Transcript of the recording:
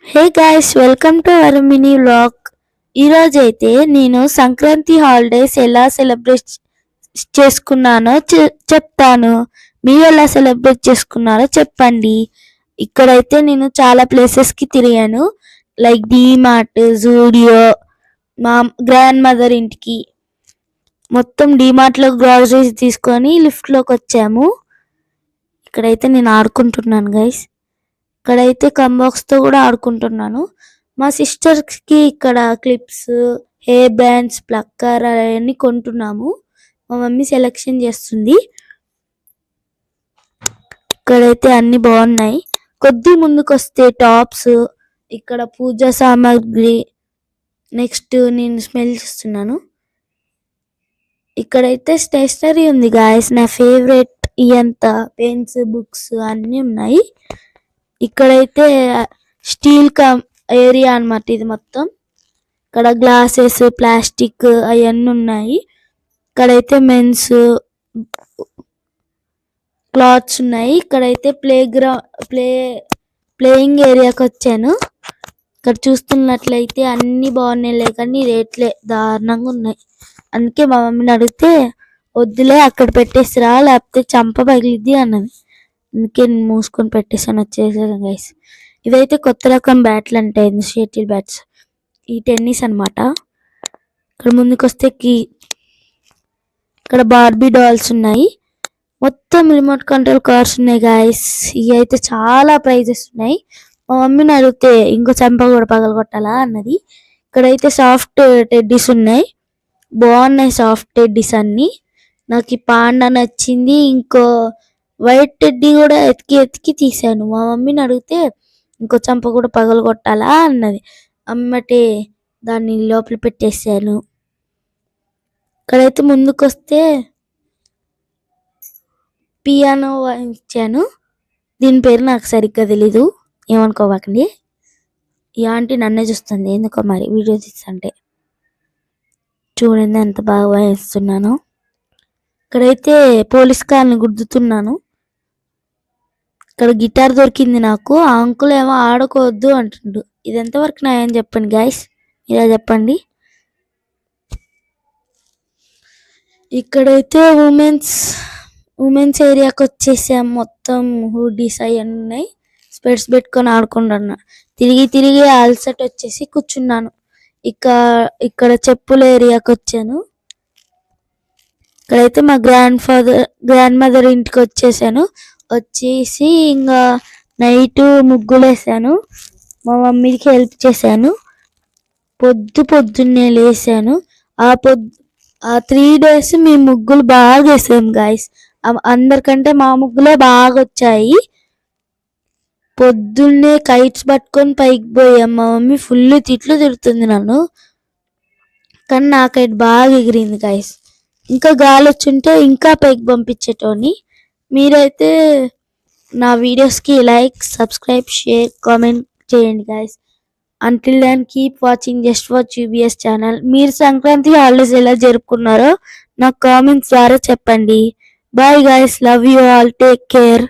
Hey guys, welcome to our mini vlog. ఈరోజైతే నేను Sankranti holidays ఎలా సెలబ్రేట్ చేసుకున్నానో చెప్తాను. మీరు ఎలా సెలబ్రేట్ చేసుకున్నారో చెప్పండి. ఇక్కడైతే నేను చాలా ప్లేసెస్కి తిరిగాను, లైక్ డీమార్ట్, జూడియో, మా గ్రాండ్ మదర్ ఇంటికి. మొత్తం డీమార్ట్లో గ్రాసరీస్ తీసుకొని లిఫ్ట్లోకి వచ్చాము. ఇక్కడైతే నేను ఆడుకుంటున్నాను గైస్. ఇక్కడైతే కంబాక్స్తో కూడా ఆడుకుంటున్నాను. మా సిస్టర్స్కి ఇక్కడ క్లిప్స్, హెయిర్ బ్యాండ్స్, ప్లక్కర్ అవన్నీ కొంటున్నాము. మా మమ్మీ సెలెక్షన్ చేస్తుంది. ఇక్కడైతే అన్ని బాగున్నాయి. కొద్ది ముందుకు వస్తే టాప్స్, ఇక్కడ పూజా సామాగ్రి, నెక్స్ట్ నేను స్మెల్ చేస్తున్నాను. ఇక్కడైతే స్టేషనరీ ఉంది గాయస్, నా ఫేవరెట్. ఇదంతా పెన్స్, బుక్స్ అన్నీ ఉన్నాయి. ఇక్కడైతే స్టీల్ ఏరియా అన్నమాట ఇది మొత్తం. ఇక్కడ గ్లాసెస్, ప్లాస్టిక్ అవన్నీ ఉన్నాయి. ఇక్కడైతే మెన్స్ క్లాత్స్ ఉన్నాయి. ఇక్కడైతే ప్లేయింగ్ ఏరియాకి వచ్చాను. ఇక్కడ చూస్తున్నట్లయితే అన్ని బాగున్నాయి, కానీ రేట్లే దారుణంగా ఉన్నాయి. అందుకే మా మమ్మీని అడిగితే వద్దులే అక్కడ పెట్టేసిరా, లేకపోతే చంప పగిలిద్ది అన్నది. అందుకే నేను మూసుకొని పెట్టేసాను, వచ్చేసాను గైస్. ఇవైతే కొత్త రకం బ్యాట్లు అంటే షటిల్ బ్యాట్స్, ఈ టెన్నిస్ అనమాట. ఇక్కడ ముందుకు వస్తే ఇక్కడ బార్బీ డాల్స్ ఉన్నాయి. మొత్తం రిమోట్ కంట్రోల్ కార్స్ ఉన్నాయి గాయస్. ఇవి అయితే చాలా ప్రైజెస్ ఉన్నాయి. మా మమ్మీని అడిగితే ఇంకో చంప కూడా పగలగొట్టాలా అన్నది. ఇక్కడైతే సాఫ్ట్ టెడ్డీస్ ఉన్నాయి, బాగున్నాయి సాఫ్ట్ టెడ్డీస్ అన్ని. నాకు ఈ పాండా నచ్చింది. ఇంకో వైట్ టెడ్డీ కూడా ఎతికి తీసాను. మా మమ్మీని అడిగితే ఇంకో చంప కూడా పగలగొట్టాలా అన్నది. అమ్మటే దాన్ని లోపల పెట్టేసాను. ఇక్కడైతే ముందుకు వస్తే పియానో ఇచ్చాను. దీని పేరు నాకు సరిగ్గా తెలీదు, ఏమనుకోవాకండి. ఈ ఆంటీ నన్నే చూస్తుంది ఎందుకో మరి వీడియో తీస్తుంటే. చూడండి ఎంత బాగా వాయిస్తున్నాను. ఇక్కడైతే పోలీస్ కార్ని గుద్దుతున్నాను. ఇక్కడ గిటార్ దొరికింది నాకు. ఆ అంకుల్ ఏమో ఆడుకోవద్దు అంటుండు. ఇది ఎంతవరకు న్యాయం చెప్పండి గాయస్, ఇలా చెప్పండి. ఇక్కడైతే ఉమెన్స్ ఏరియాకి వచ్చేసాం. మొత్తం హుడీస్ అవన్నీ ఉన్నాయి. స్పెట్స్ పెట్టుకొని ఆడుకుంటున్నా. తిరిగి అలసట వచ్చేసి కూర్చున్నాను. ఇక్కడ చెప్పుల ఏరియాకి వచ్చాను. ఇక్కడైతే మా గ్రాండ్ మదర్ ఇంటికి వచ్చేసాను. వచ్చేసి ఇంకా నైట్ ముగ్గులు వేసాను. మా మమ్మీకి హెల్ప్ చేశాను. పొద్దున్నే లేసాను. ఆ 3 days మీ ముగ్గులు బాగా వేసాం గాయస్. అందరికంటే మా ముగ్గులే బాగా వచ్చాయి. పొద్దున్నే కైట్స్ పట్టుకొని పైకి పోయాం. మా మమ్మీ ఫుల్ తిట్లు తిడుతుంది నన్ను, కానీ నాకైతే బాగా ఎగిరింది గాయస్. ఇంకా గాలి వచ్చుంటే ఇంకా పైకి పంపించేటోని. మీరైతే నా వీడియోస్కి లైక్, సబ్స్క్రైబ్, షేర్, కామెంట్ చేయండి guys. Until then keep watching just watch UBS channel. మీరు సంక్రాంతి హాలిడేస్ ఎలా జరుపుకున్నారో నాకు కామెంట్స్ ద్వారా చెప్పండి. Bye guys, love you all, take care.